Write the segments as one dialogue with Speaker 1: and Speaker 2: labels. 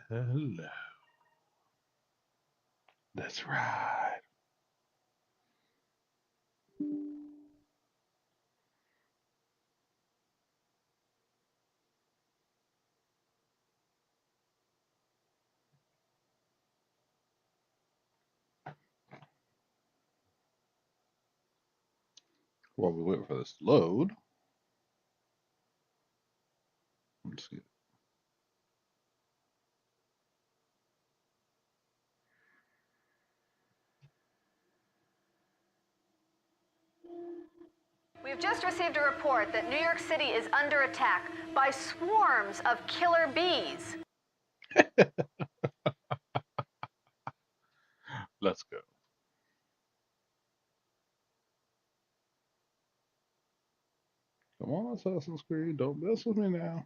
Speaker 1: Hello. That's right. While we wait for this to load, let's see.
Speaker 2: We've just received a report that New York City is under attack by swarms of killer bees.
Speaker 1: Let's go. Come on, Assassin's Creed. Don't mess with me now.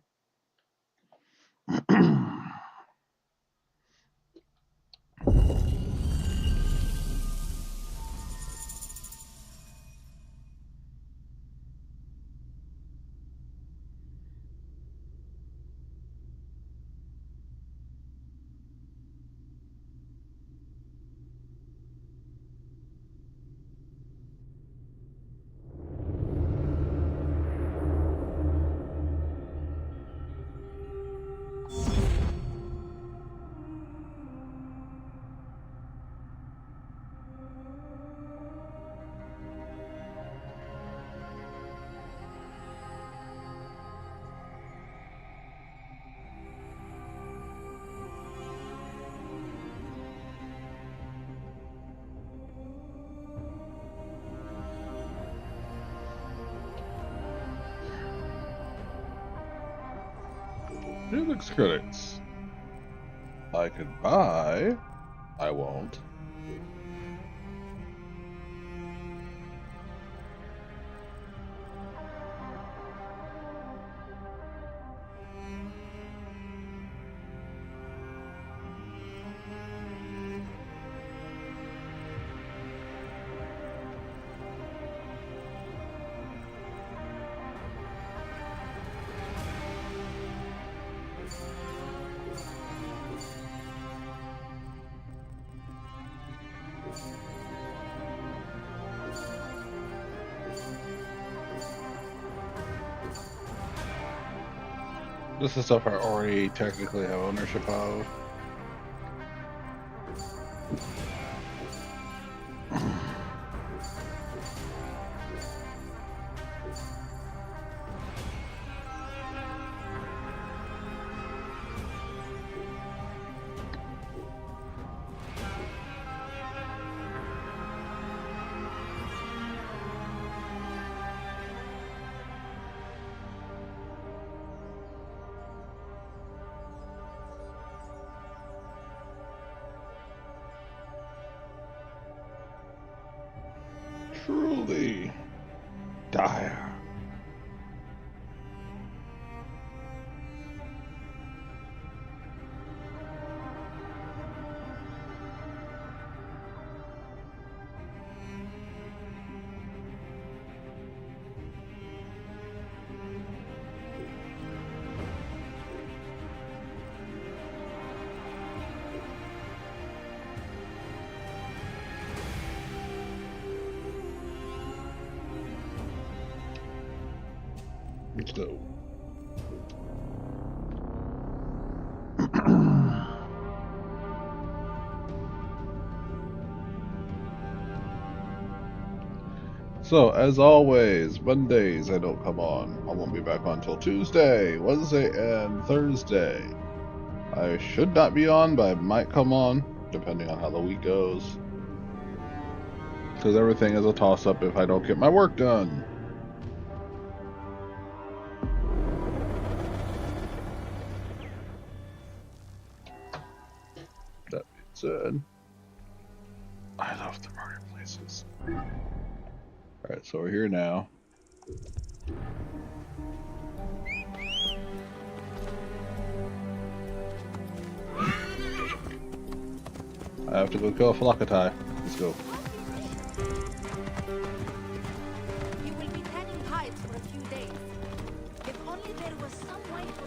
Speaker 1: Music credits. I could buy. I won't. This is stuff I already technically have ownership of. Truly dire. Let's go. So, as always, Mondays I don't come on. I won't be back on until Tuesday, Wednesday, and Thursday. I should not be on, but I might come on, depending on how the week goes. Because everything is a toss-up if I don't get my work done. That being said, I love the marketplaces. Alright, so we're here now. I have to go kill a Flockatai. Let's go.
Speaker 3: You will be tanning hides for a few days. If only there was some way for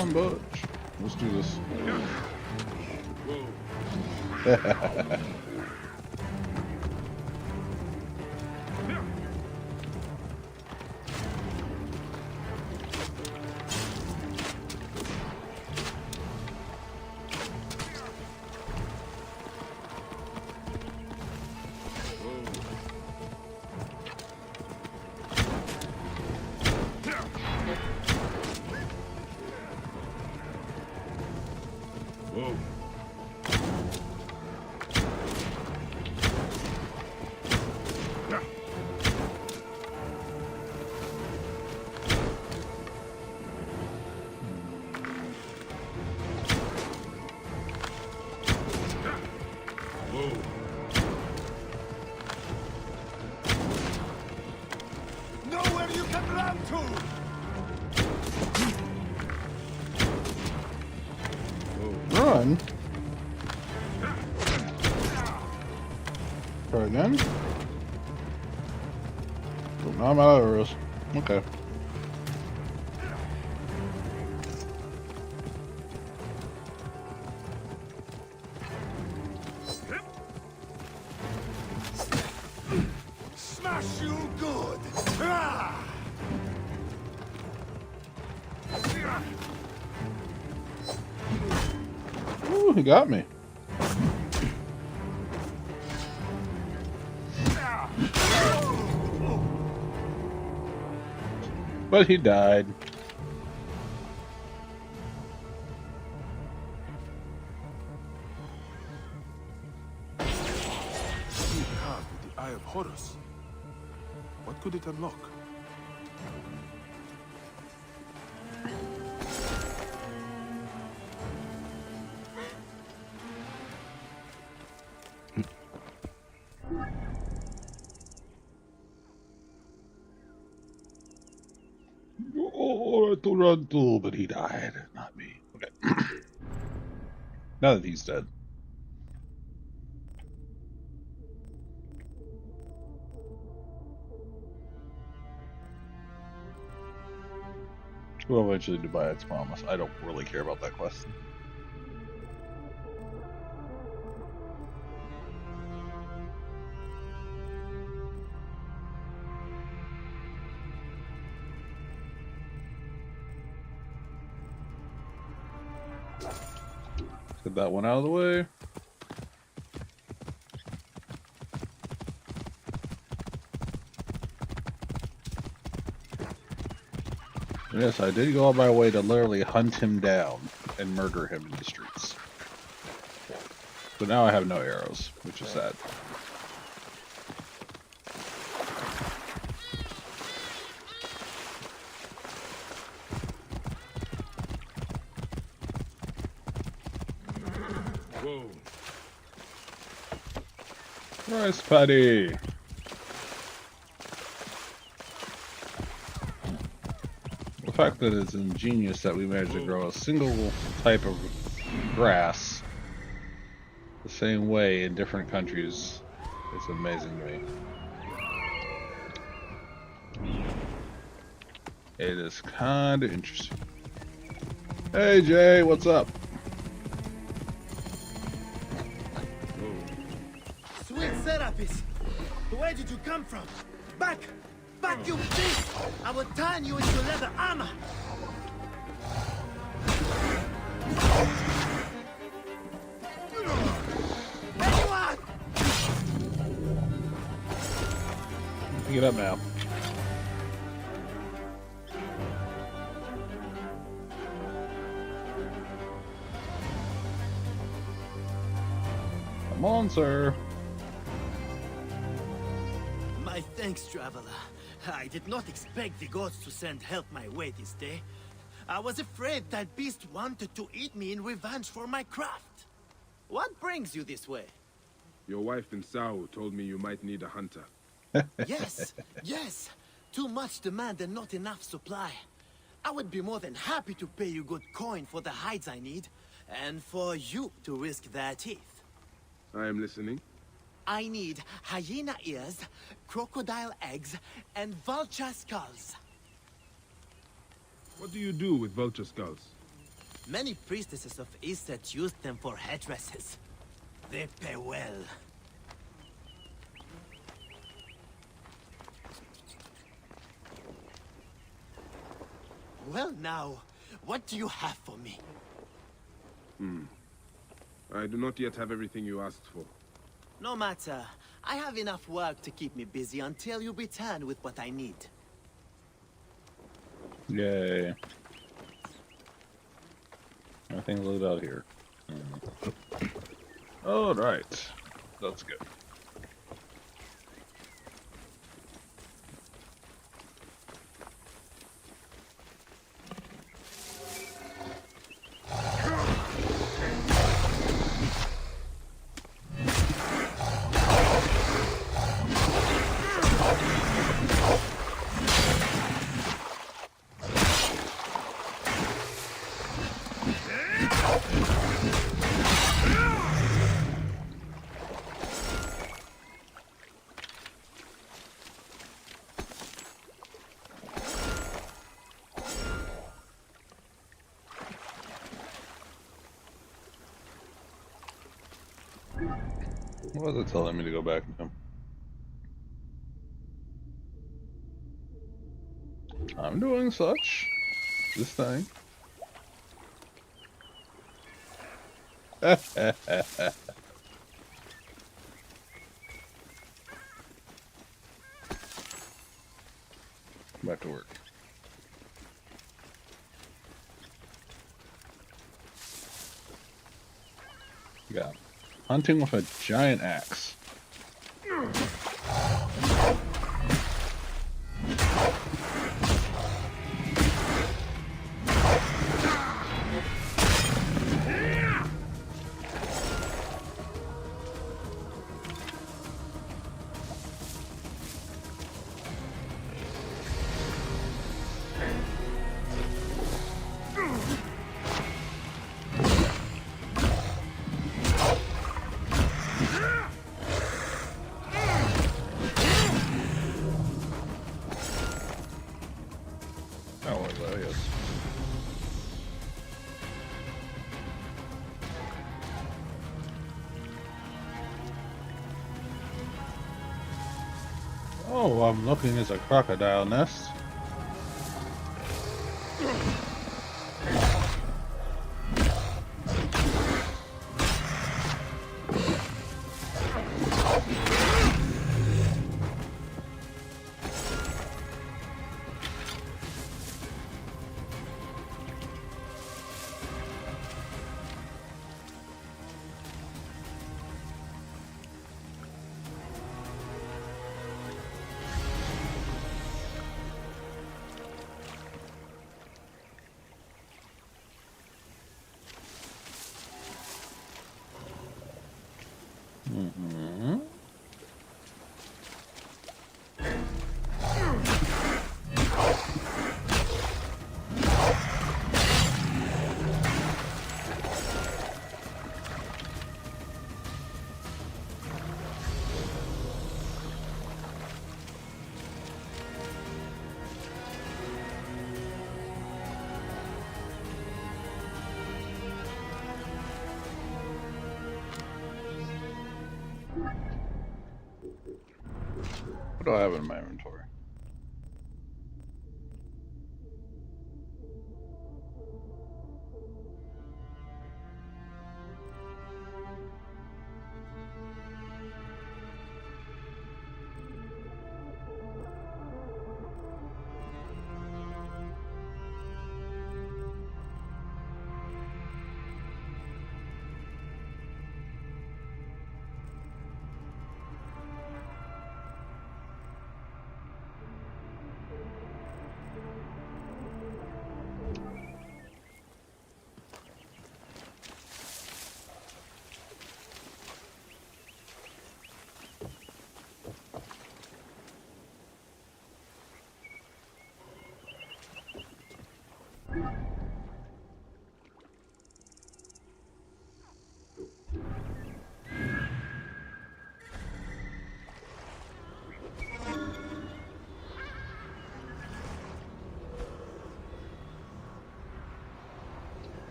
Speaker 1: on, Butch. Let's do this.
Speaker 4: Nowhere you can run to!
Speaker 1: Run? Try again? Oh, now I'm out of arrows. Okay.
Speaker 4: Smash you good! Ah!
Speaker 1: Ooh, he got me. But he died.
Speaker 4: You have the Eye of Horus. What could it unlock?
Speaker 1: Oh, to run to, but he died, not me. Okay. Now that he's dead. We'll eventually Dubai's promise. I don't really care about that quest. Get that one out of the way. Yes, I did go on my way to literally hunt him down and murder him in the streets. But now I have no arrows, which is sad.
Speaker 4: Whoa.
Speaker 1: Rice paddy! The fact that it's ingenious that we managed to grow a single type of grass the same way in different countries is amazing to me. It is kind of interesting. Hey Jay, what's up?
Speaker 5: Sweet Serapis! Where did you come from? Back! Back, you beast! I will turn you into leather armor! Anyone!
Speaker 1: Pick it up now. Come on, sir.
Speaker 5: My thanks, traveler. I did not expect the gods to send help my way this day. I was afraid that beast wanted to eat me in revenge for my craft. What brings you this way?
Speaker 6: Your wife in Sao told me you might need a hunter.
Speaker 5: Yes, yes. Too much demand and not enough supply. I would be more than happy to pay you good coin for the hides I need, and for you to risk their teeth.
Speaker 6: I am listening.
Speaker 5: I need hyena ears, crocodile eggs, and vulture skulls.
Speaker 6: What do you do with vulture skulls?
Speaker 5: Many priestesses of Iset used them for headdresses. They pay well. Well now, what do you have for me?
Speaker 6: I do not yet have everything you asked for.
Speaker 5: No matter. I have enough work to keep me busy until you return with what I need.
Speaker 7: Yay. Nothing loaded out here. Alright. That's good. What was it telling me to go back to him? I'm doing such. This thing. Back to work. Yeah. Hunting with a giant axe. Oh, I'm looking at a crocodile nest. Mm-hmm. What do I have in my inventory?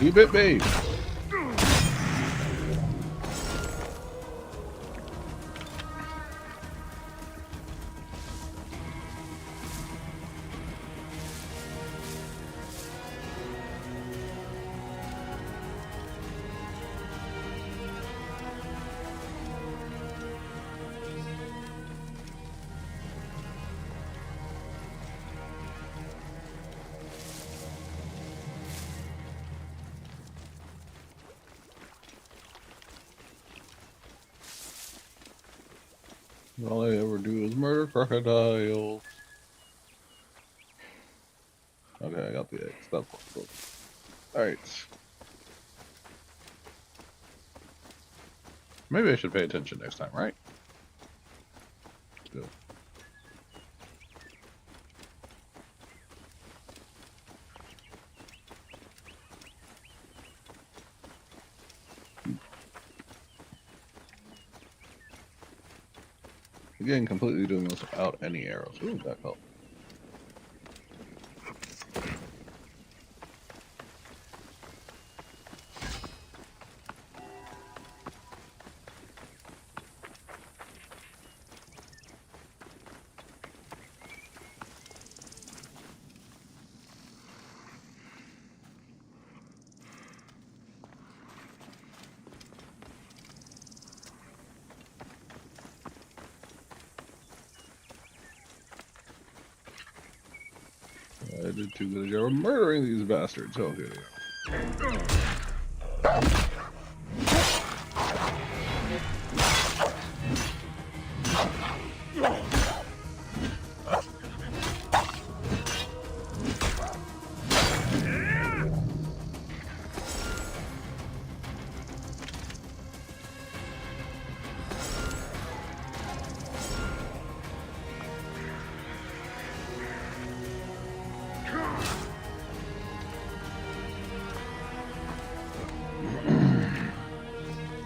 Speaker 1: he bit me. All I ever do is murder crocodiles. Okay, I got the eggs. That's cool. Alright. Maybe I should pay attention next time, right? Good. Again, completely doing this without any arrows. Ooh, that helped. I did too good a job of murdering these bastards. Oh, here we go.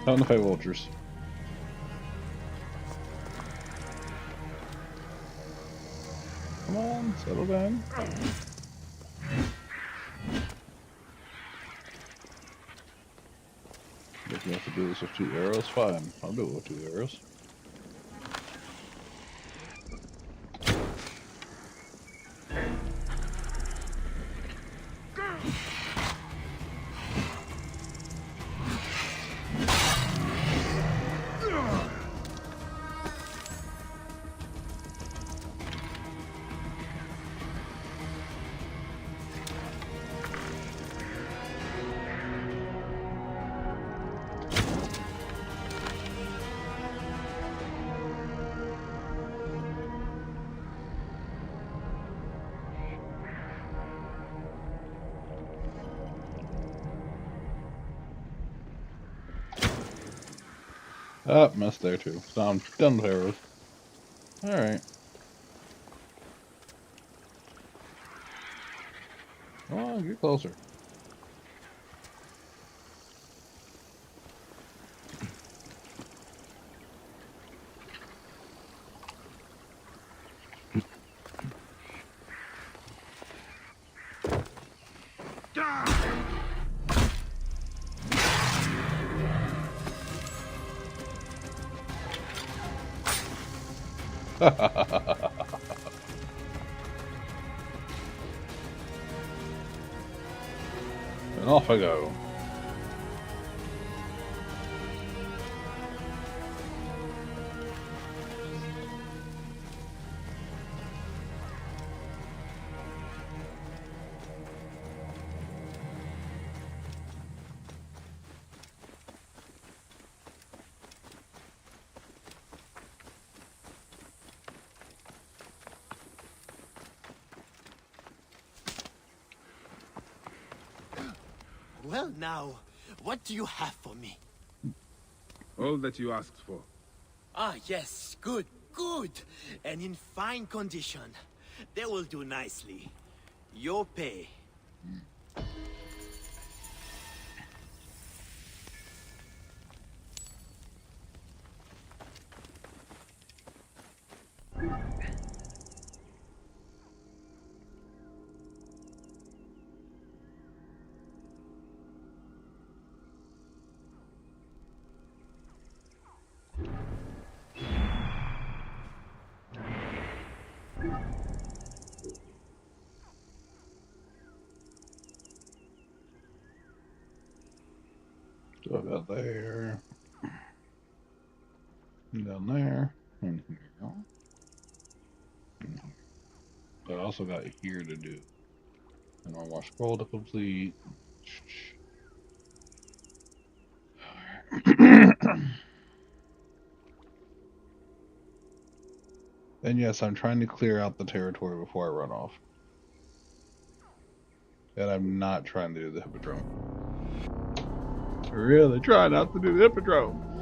Speaker 1: Time to fight vultures. Come on, settle down. If you have to do this with 2 arrows, fine. I'll do it with 2 arrows. Ah, missed there too. So I'm done with arrows. Alright. Come on, get closer. And off I go.
Speaker 5: Well now, what do you have for me?
Speaker 6: All that you asked for.
Speaker 5: Ah, yes, good, good. And in fine condition. They will do nicely. Your pay.
Speaker 1: there. Down there. And here. And here. But I also got here to do. And one more scroll to complete. And yes, I'm trying to clear out the territory before I run off. And I'm not trying to do the hippodrome. Really try not to do the hippodrome.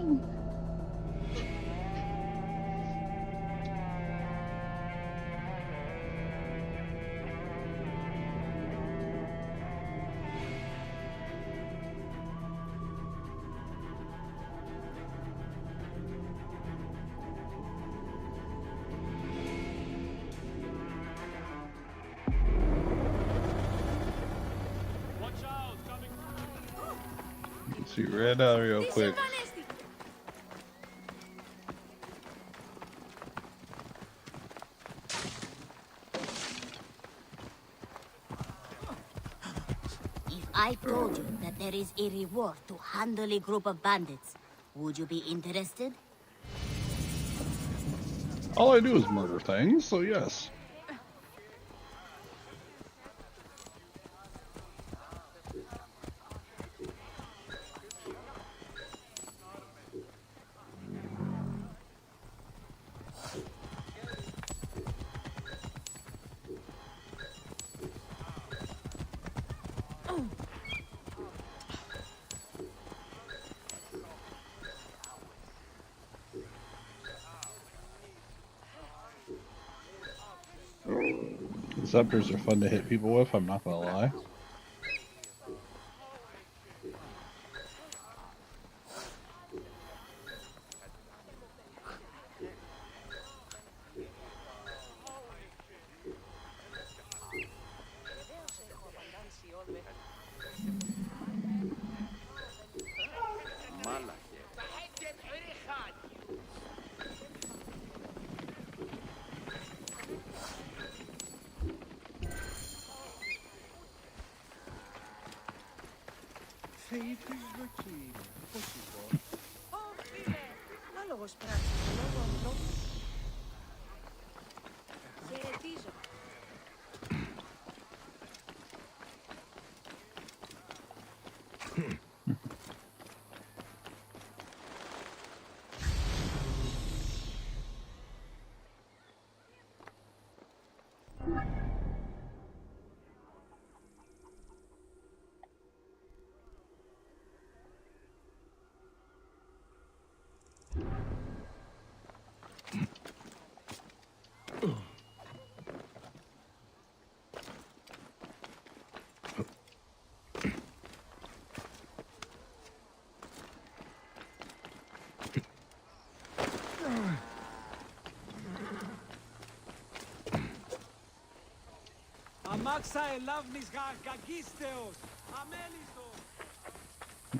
Speaker 1: See red out real quick.
Speaker 3: If I told you that there is a reward to handle a group of bandits, would you be interested?
Speaker 1: All I do is murder things, so yes. Scepters are fun to hit people with, I'm not gonna lie.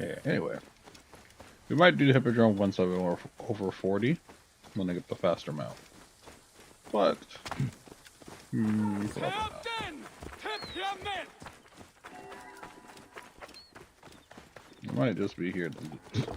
Speaker 1: Yeah, anyway. We might do the hippodrome once I'm over 40 when I get the faster mount. But probably not. I might just be here to loot.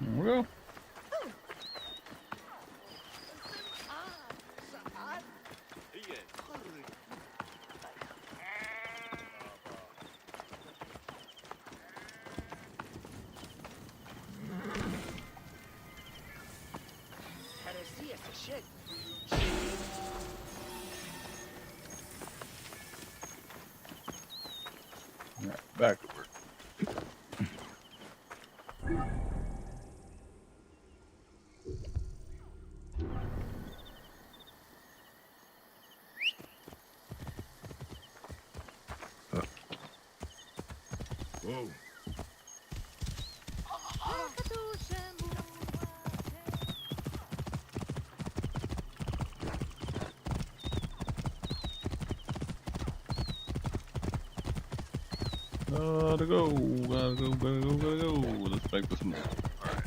Speaker 1: There we go.
Speaker 5: Heresy is a shame.
Speaker 7: back to work.
Speaker 6: Whoa.
Speaker 7: Gotta go, gotta go, gotta go, gotta go. Let's make this move. Alright.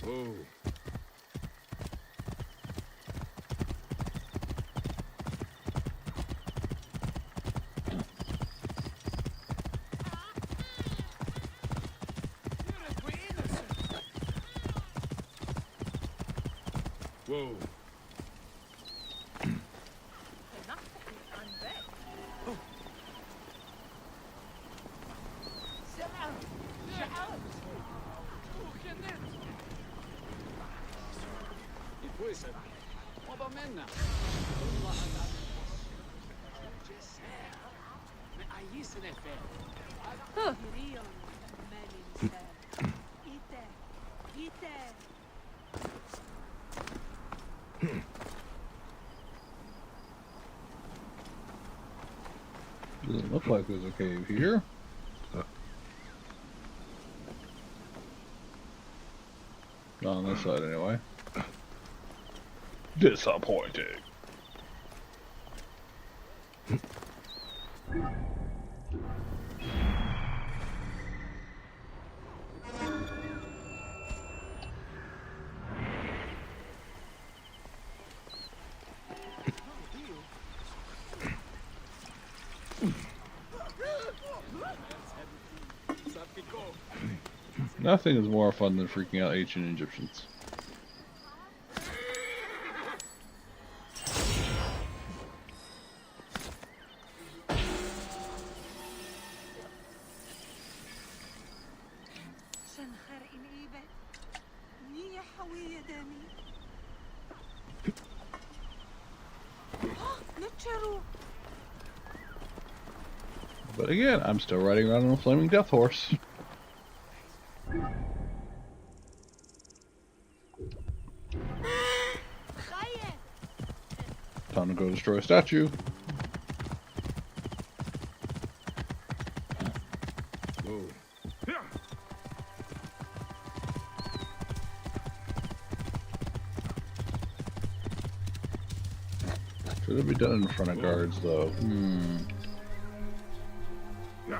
Speaker 6: Whoa. Whoa.
Speaker 7: Doesn't look like there's a cave here. Not on this side, anyway. Disappointing. Nothing is more fun than freaking out ancient Egyptians. But again, I'm still riding around on a flaming death horse. Time to go destroy a statue.
Speaker 6: Whoa.
Speaker 7: Should it be done in front of guards, though?
Speaker 6: Yeah.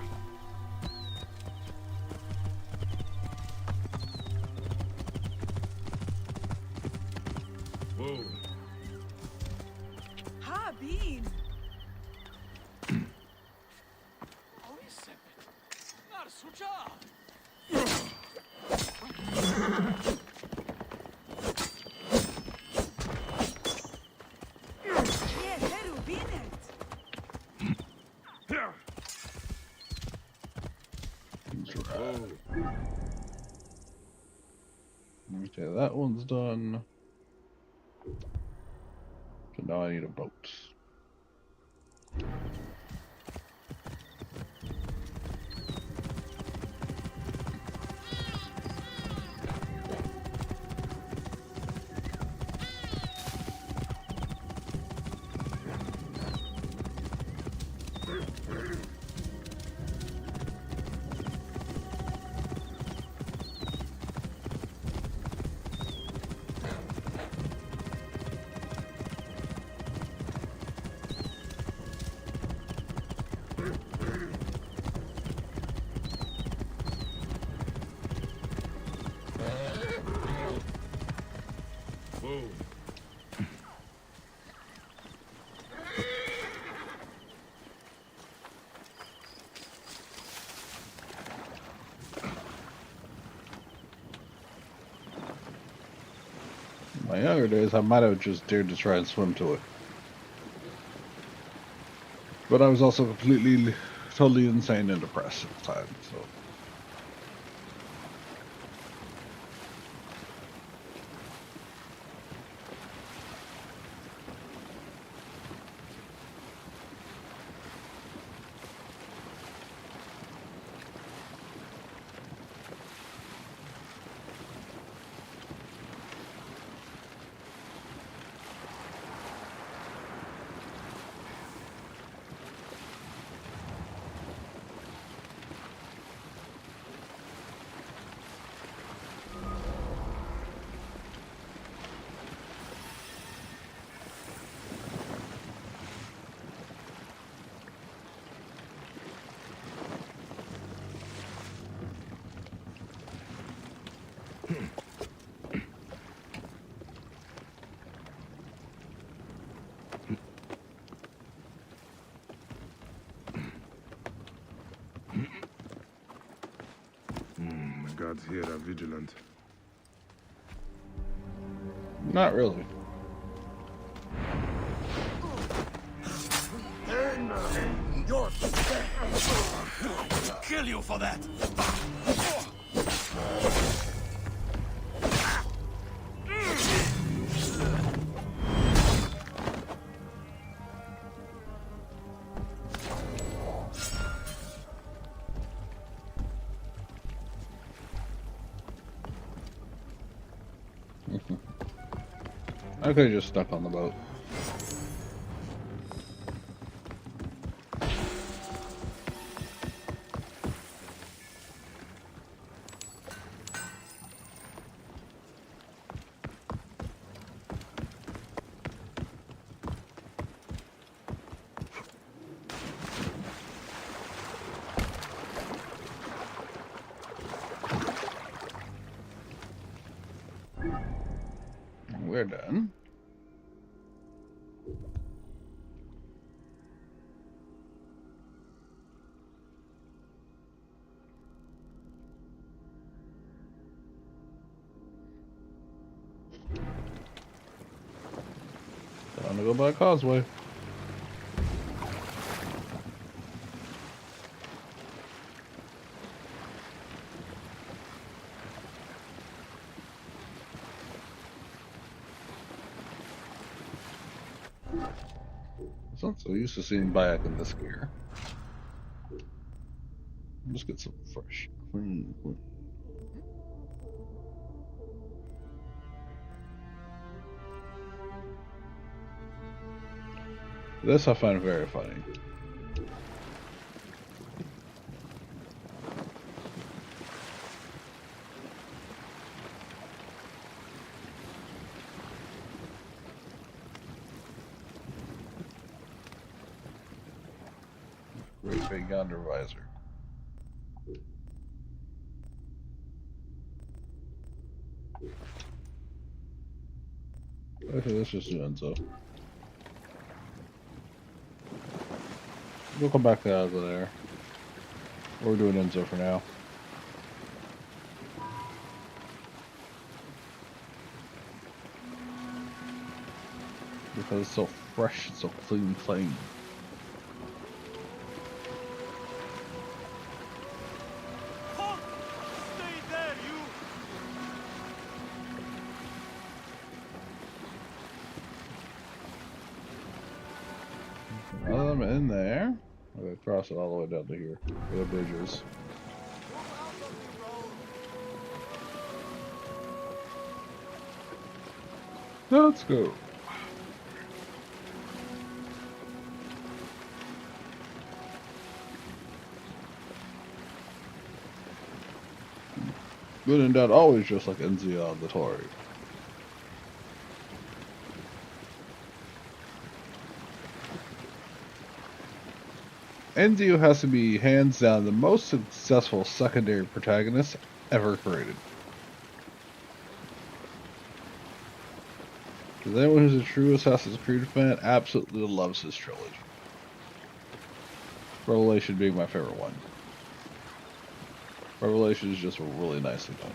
Speaker 6: Whoa.
Speaker 7: Okay, that one's done. So now I need a boat.
Speaker 6: Whoa.
Speaker 1: My younger days, I might have just dared to try and swim to it. But I was also completely, totally insane and depressed at the time, so.
Speaker 6: The guards here are vigilant.
Speaker 1: Not really.
Speaker 5: You're kill you for that.
Speaker 1: I could have just stuck on the boat. We're done. Time to go by Causeway. I'm so used to seeing Bayek in this gear. Let's get some fresh, clean. This I find very funny. Great big yonder visor. Okay, let's just do Enzo. We'll come back to out of there. We're doing Enzo for now. Because it's so fresh, it's so clean, plain. Well, I'm in there. I'm gonna cross it all the way down to here, where the bridge is. Let's go. Good and doubt, always just like Enzio Auditore. Enzio has to be hands down the most successful secondary protagonist ever created. Because anyone who's a true Assassin's Creed fan absolutely loves his trilogy. Revelation being my favorite one. Revelation is just really nicely done.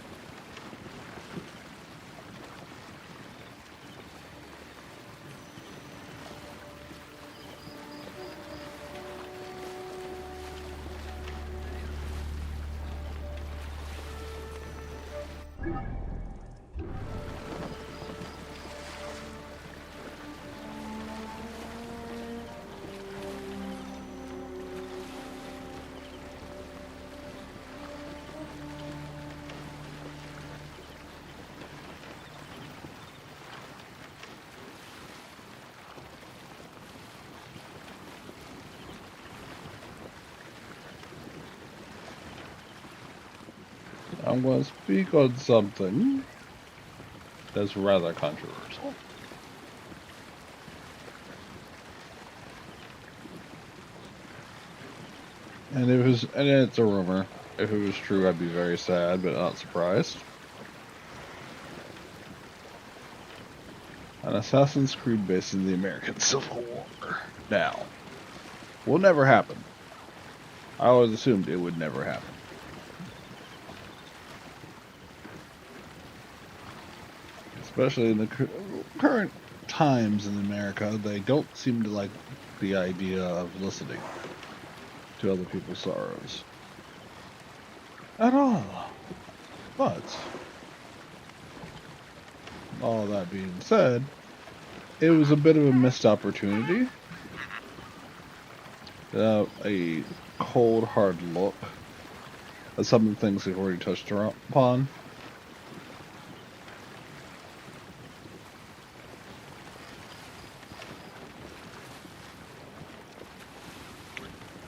Speaker 1: I'm going to speak on something that's rather controversial. And it's a rumor. If it was true, I'd be very sad, but not surprised. An Assassin's Creed based in the American Civil War. Now, will never happen. I always assumed it would never happen. Especially in the current times in America, they don't seem to like the idea of listening to other people's sorrows at all. But all that being said, it was a bit of a missed opportunity. A cold, hard look at some of the things we've already touched upon.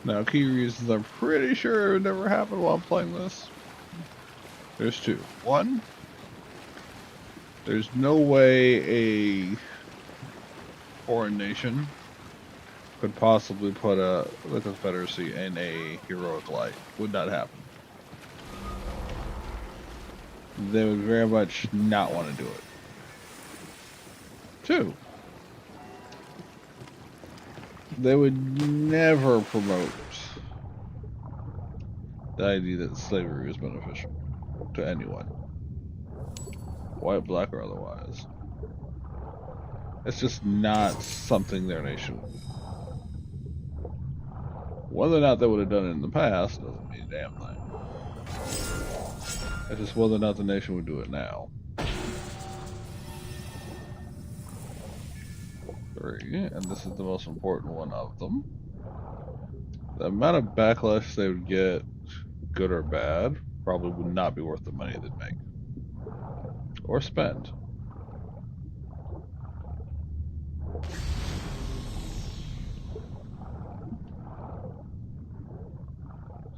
Speaker 1: Now, key reasons I'm pretty sure it would never happen while I'm playing this. There's two. One, there's no way a foreign nation could possibly put the Confederacy in a heroic light. Would not happen. They would very much not want to do it. Two, they would never promote the idea that slavery is beneficial to anyone, white, black, or otherwise. It's just not something their nation would do. Whether or not they would have done it in the past doesn't mean a damn thing. It's just whether or not the nation would do it now. 3, and this is the most important one of them. The amount of backlash they would get, good or bad, probably would not be worth the money they'd make. Or spend.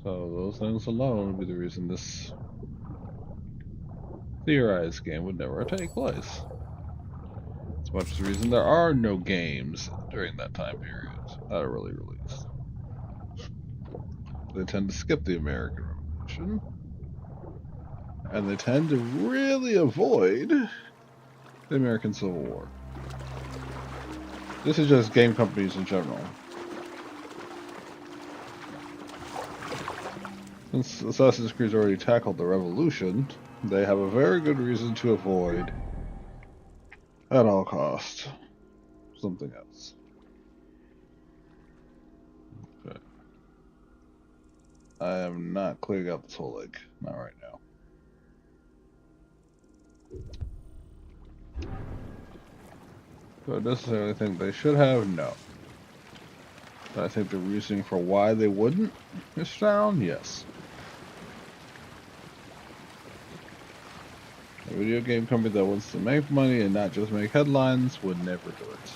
Speaker 1: So those things alone would be the reason this theorized game would never take place. As much as the reason there are no games during that time period that are really released. They tend to skip the American Revolution. And they tend to really avoid the American Civil War. This is just game companies in general. Since Assassin's Creed's already tackled the Revolution, they have a very good reason to avoid, at all costs, something else. Okay. I am not clearing out this whole lake. Not right now. Do I necessarily think they should have? No. Do I think the reasoning for why they wouldn't is sound? Yes. A video game company that wants to make money and not just make headlines would never do it.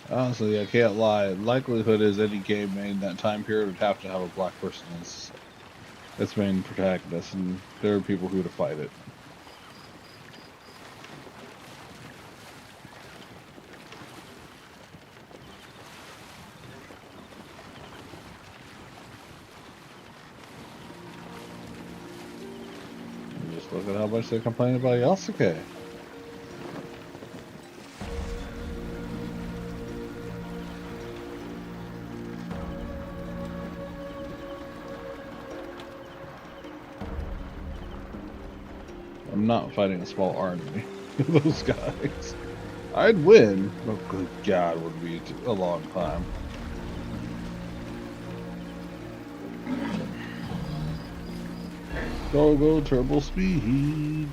Speaker 1: Honestly, I can't lie. Likelihood is any game made in that time period would have to have a black person as its main protagonist, and there are people who would fight it. And just look at how much they complain about Yasuke. I'm not fighting a small army of those guys. I'd win, but good God, would be a long time. Go turbo speed.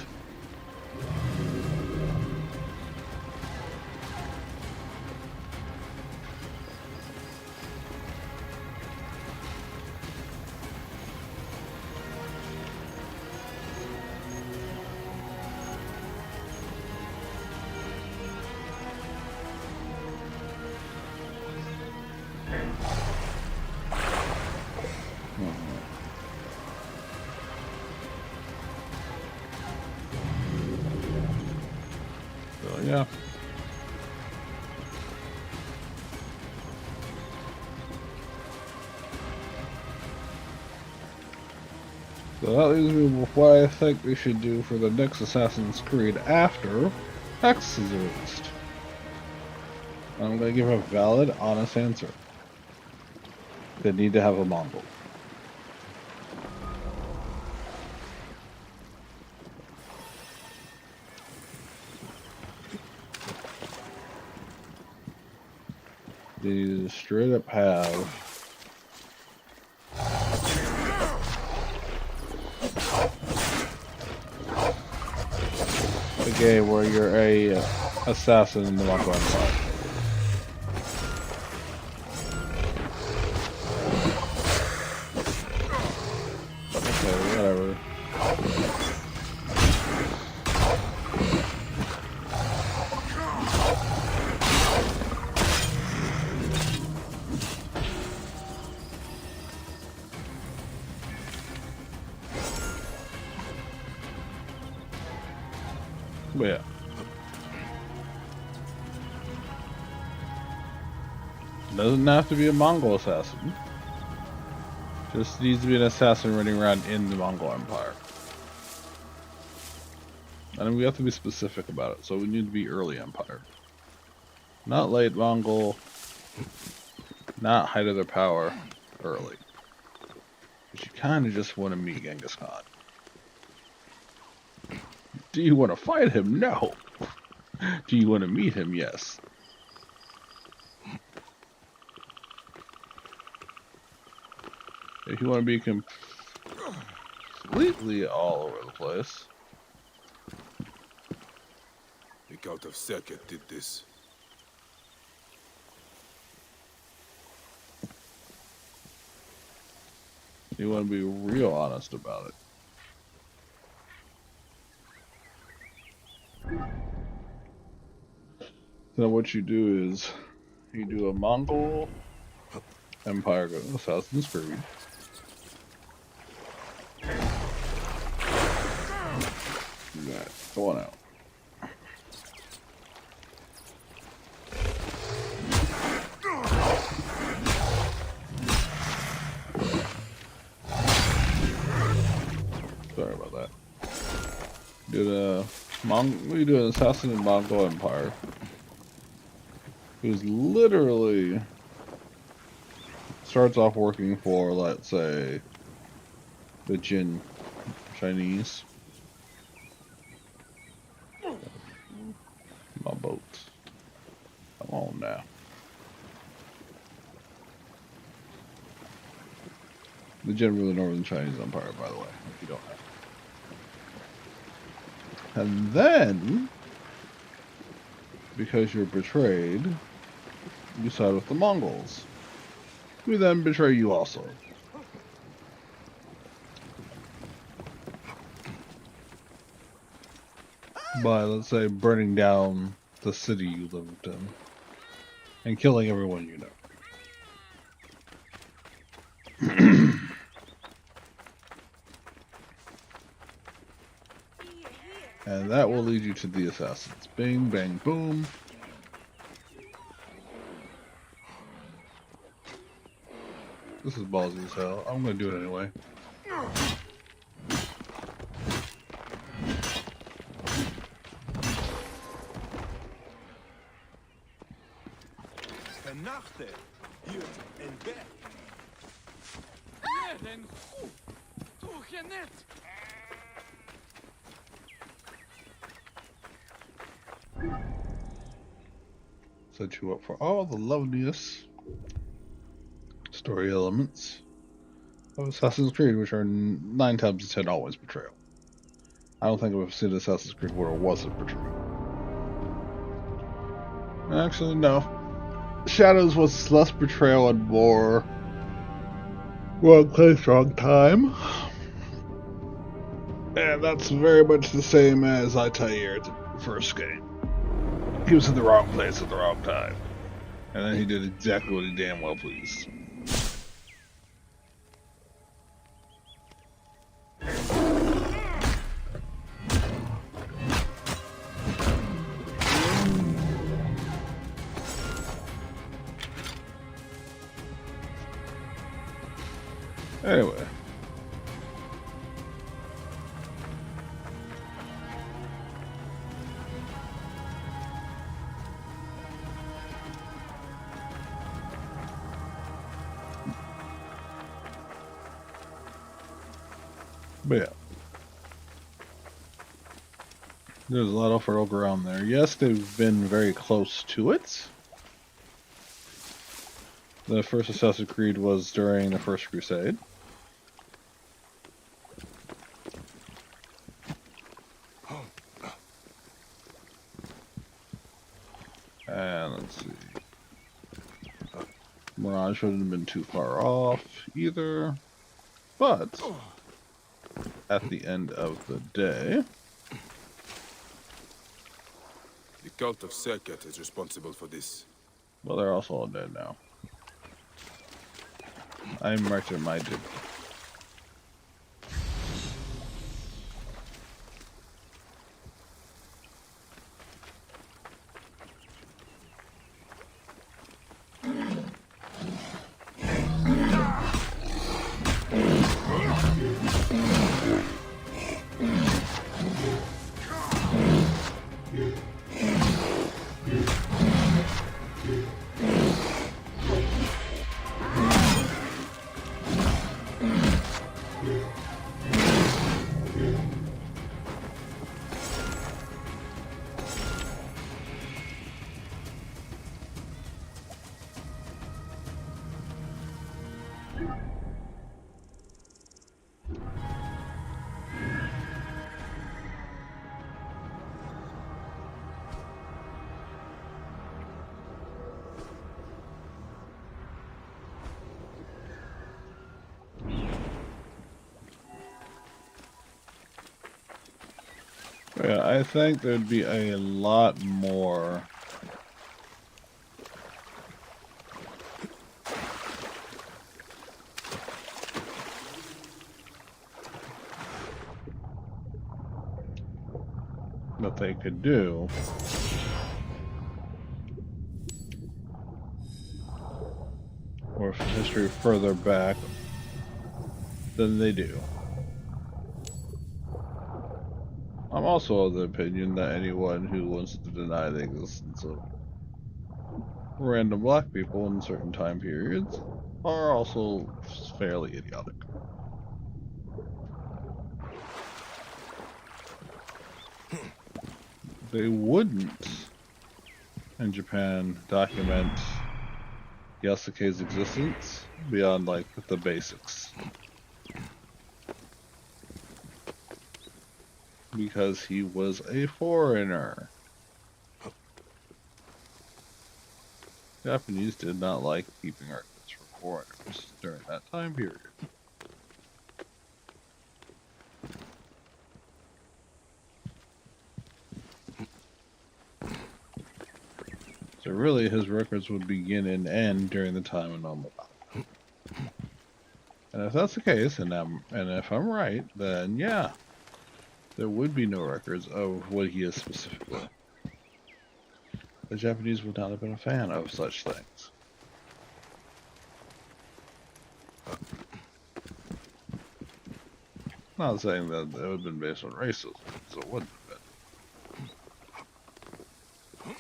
Speaker 1: Yeah. So that leaves me with what I think we should do for the next Assassin's Creed after X is released. I'm going to give a valid, honest answer. They need to have a Mongol. They need to straight up have a game where you're a assassin in the Mongol Empire. Okay, whatever. But yeah. Doesn't have to be a Mongol assassin. Just needs to be an assassin running around in the Mongol Empire. And we have to be specific about it, so we need to be early Empire. Not late Mongol, not height of their power, early. But you kind of just want to meet Genghis Khan. Do you want to fight him? No. Do you want to meet him? Yes. If you want to be completely all over the place.
Speaker 4: The Count of Seket did this.
Speaker 1: You want to be real honest about it. So what you do is you do a Mongol Empire Assassin's Creed. Right, go on out. Sorry about that. We do an assassin in Mongol Empire who's literally starts off working for, let's say, the Jin Chinese. My boat. Come on now. The Jin rule the Northern Chinese Empire, by the way, if you don't know. And then, because you're betrayed, you side with the Mongols, who then betray you also. By, let's say, burning down the city you lived in and killing everyone you know. And that will lead you to the assassins. Bing, bang, boom. This is ballsy as hell. I'm gonna do it anyway. Set you up for all the loveliest story elements of Assassin's Creed, which are 9 times out of 10 always betrayal. I don't think I've seen Assassin's Creed where it wasn't betrayal. Actually, no. Shadows was less betrayal and more wrong place, wrong time. And that's very much the same as Altair at the first game. He was in the wrong place at the wrong time. And then he did exactly what he damn well pleased. Anyway. But yeah. There's a lot of fertile ground there. Yes, they've been very close to it. The first Assassin's Creed was during the First Crusade. And let's see. Mirage wouldn't have been too far off either. But at the end of the day,
Speaker 6: The cult of Serket is responsible for this.
Speaker 1: well, they're also all dead now. I murdered my dude. Yeah, I think there'd be a lot more that they could do or for history further back than they do. I'm also of the opinion that anyone who wants to deny the existence of random black people in certain time periods are also fairly idiotic. They wouldn't, in Japan, document Yasuke's existence beyond, like, the basics. Because he was a foreigner. Japanese did not like keeping records for foreigners during that time period. So really, his records would begin and end during the time of Nobunaga. And if that's the case, and if I'm right, then yeah, there would be no records of what he is specifically. The Japanese would not have been a fan of such things. Not saying that it would have been based on racism, so it wouldn't have been.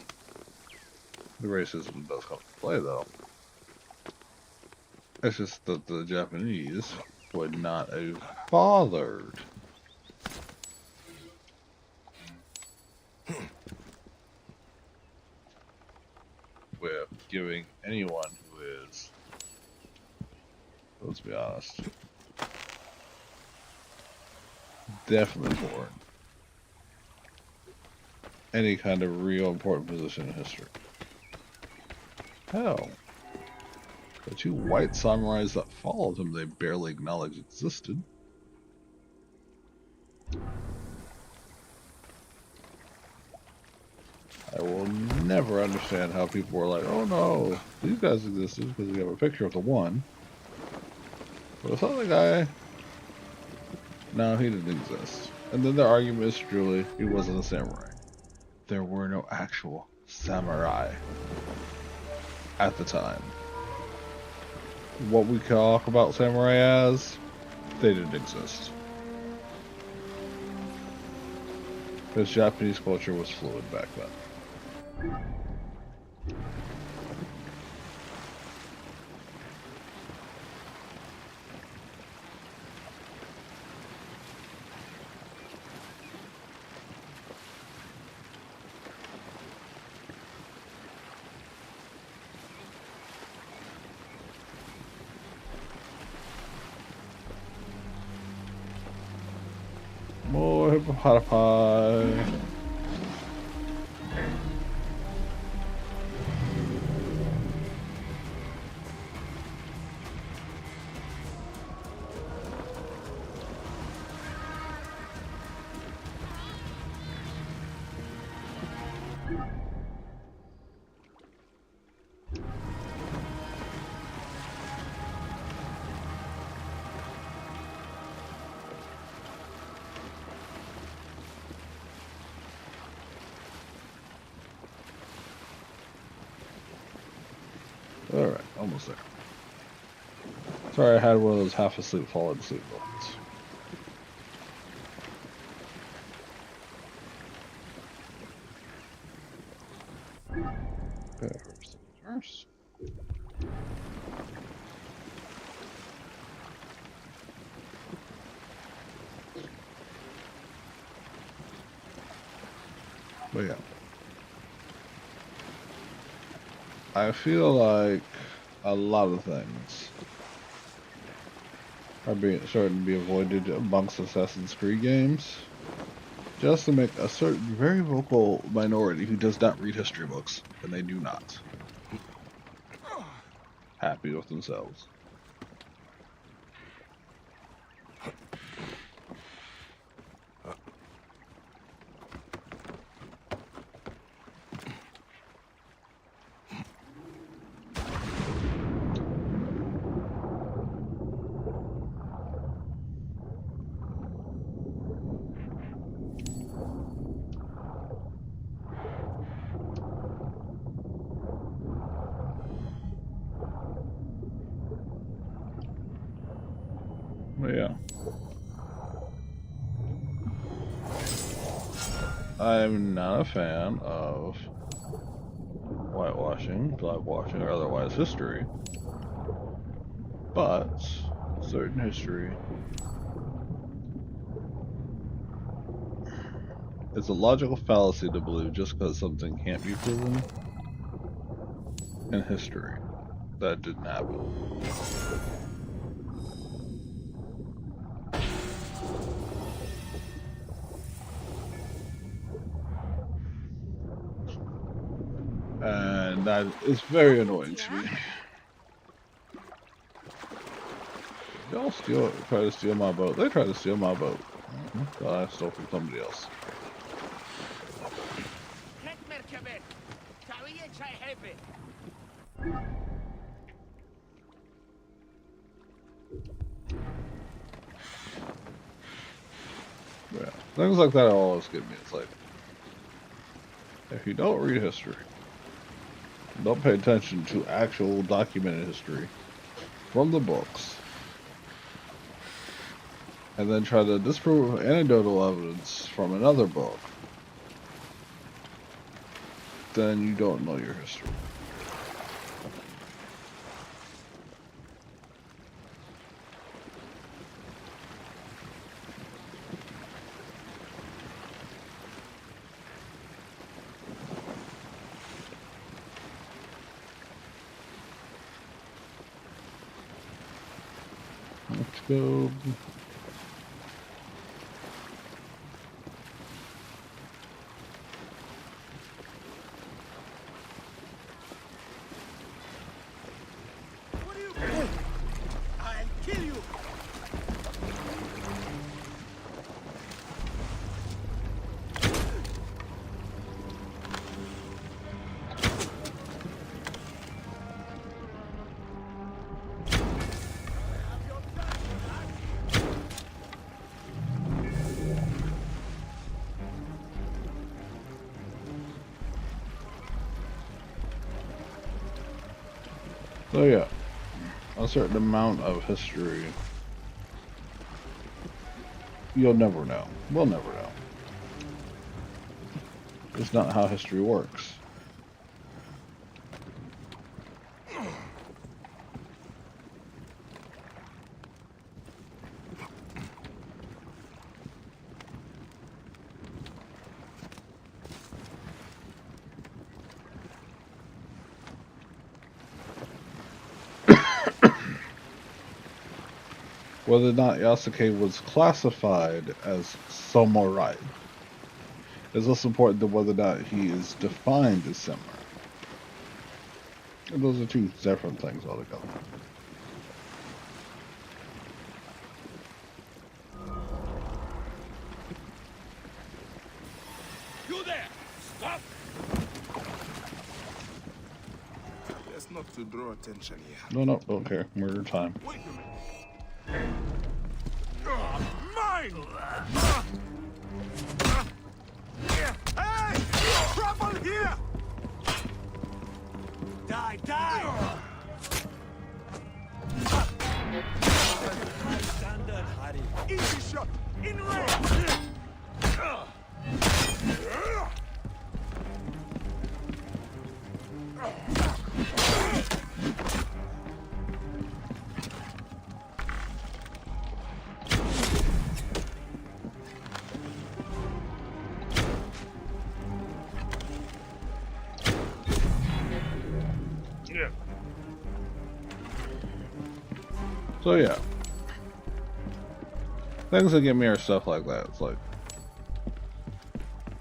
Speaker 1: The racism does come into play, though. It's just that the Japanese would not have bothered with giving anyone who is, let's be honest, definitely foreign, any kind of real important position in history. Hell, the two white samurais that followed him, they barely acknowledged existed. I will never understand how people were like, oh no, these guys existed because we have a picture of the one. But this other guy, no, he didn't exist. And then their argument is truly, he wasn't a samurai. There were no actual samurai at the time. what we talk about samurai as, they didn't exist. Because Japanese culture was fluid back then. More hippopotami. Alright, almost there. Sorry, I had one of those half asleep, falling asleep moments. Okay, first things first. But yeah. I feel like a lot of things are starting to be avoided amongst Assassin's Creed games, just to make a certain very vocal minority who does not read history books, and they do not, happy with themselves. But yeah. I'm not a fan of whitewashing, blackwashing, or otherwise history. But certain history is a logical fallacy to believe just because something can't be proven in history that didn't happen. And that is very annoying to me. Y'all try to steal my boat. They try to steal my boat. But I stole from somebody else. Yeah, things like that always get me. It's like, if you don't read history, don't pay attention to actual documented history from the books, and then try to disprove anecdotal evidence from another book, then you don't know your history. Let's go.
Speaker 5: What are you doing? I'll kill you!
Speaker 1: So yeah, a certain amount of history, you'll never know. We'll never know. It's not how history works. Whether or not Yasuke was classified as samurai is less important than whether or not he is defined as samurai. And those are two different things altogether.
Speaker 4: You there! Stop! Best not to draw attention here.
Speaker 1: No, don't care. Murder time.
Speaker 4: Wait a minute. Mine! Hey! Trouble here!
Speaker 5: Die, die! Standard, Harry.
Speaker 4: Easy shot! In range!
Speaker 1: So yeah. Things that get me are stuff like that. It's like,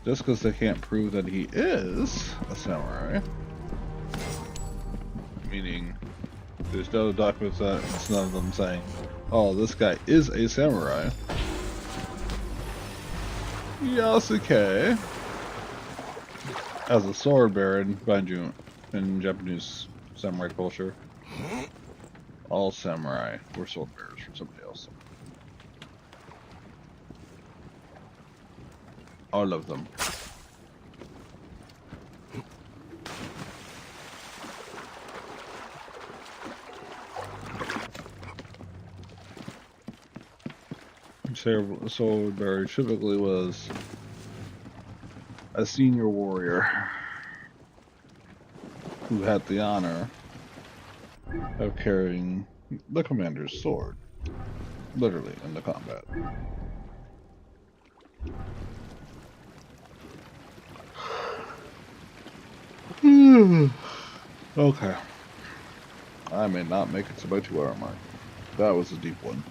Speaker 1: just because they can't prove that he is a samurai, meaning there's no documents that it's none of them saying, oh, this guy is a samurai. Yasuke, as a sword baron, mind you, in Japanese samurai culture, all samurai were sword bearers for somebody else. All of them. Sword bearer typically was a senior warrior who had the honor of carrying the commander's sword, literally, in the combat. Okay. I may not make it to my 2-hour mark. That was a deep one.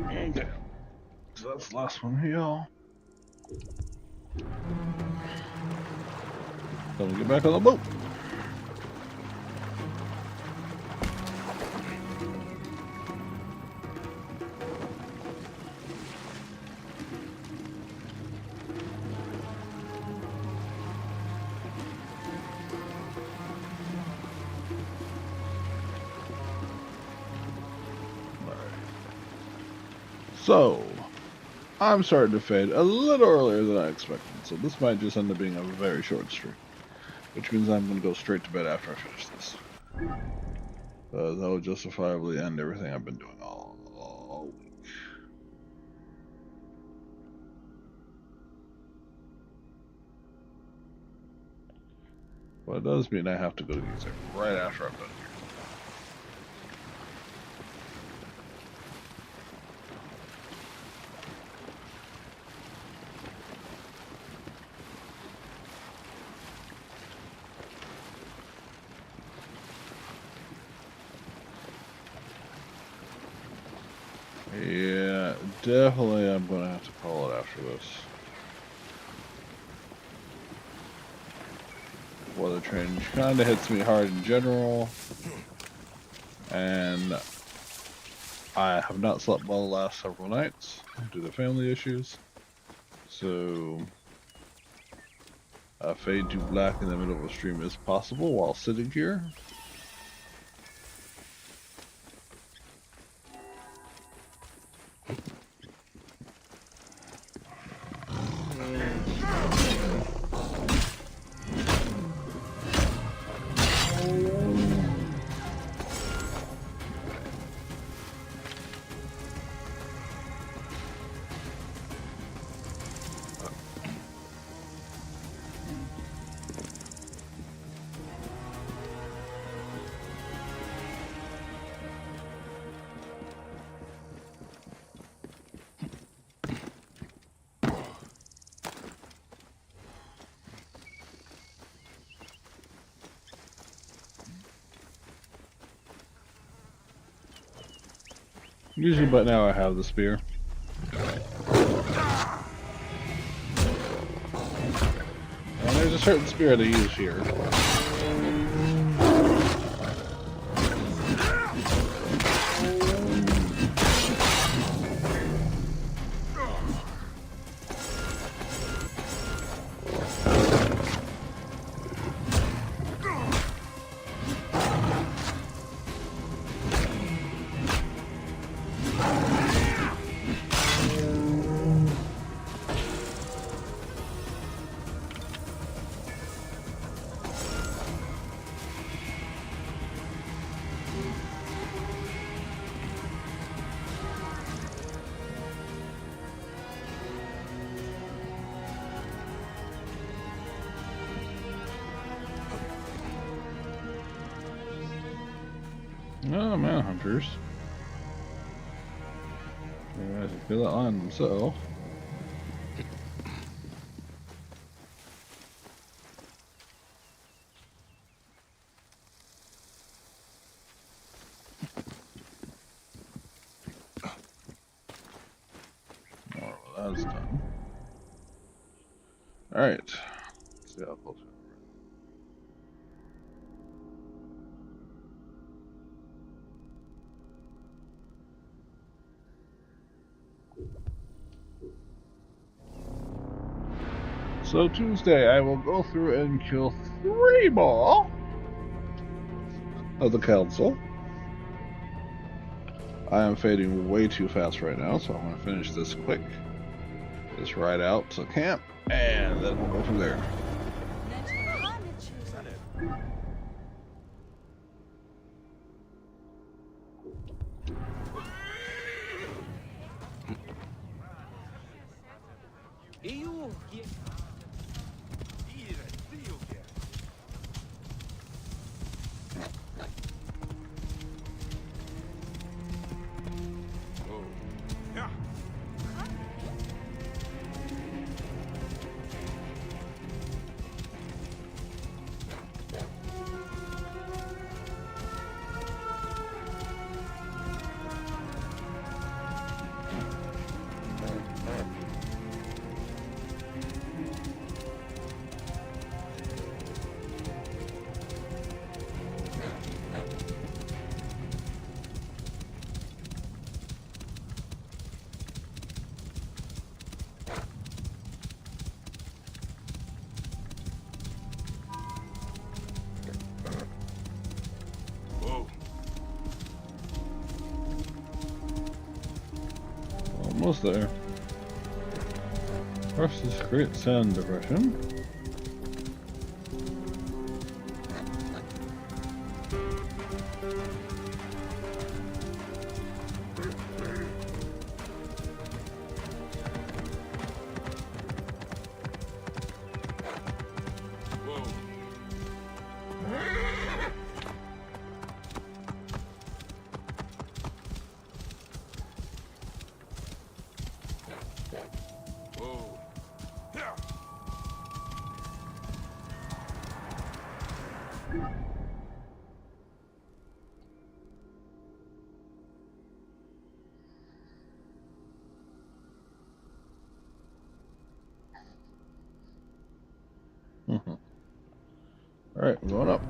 Speaker 1: Okay. So that's the last one here. Time to get back on the boat. So, I'm starting to fade a little earlier than I expected, so this might just end up being a very short stream, which means I'm going to go straight to bed after I finish this. That will justifiably end everything I've been doing all week. But it does mean I have to go to music right after I'm done here. Yeah, definitely I'm going to have to call it after this. Weather change kind of hits me hard in general, and I have not slept well the last several nights due to family issues, so a fade to black in the middle of a stream is possible while sitting here. Usually, but now I have the spear. And there's a certain spear to use here. Oh, manhunters. They guys can kill that line themselves. Alright, well, that's done. Alright. Let's see how close we are. So Tuesday, I will go through and kill 3 more of the council. I am fading way too fast right now, so I'm going to finish this quick. Just ride out to camp, and then we'll go from there.
Speaker 7: almost there. First is Great Sand Depression. Alright, going up.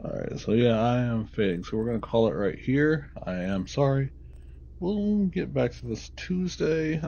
Speaker 7: Alright, so yeah, I am fading. So we're going to call it right here. I am sorry. We'll get back to this Tuesday.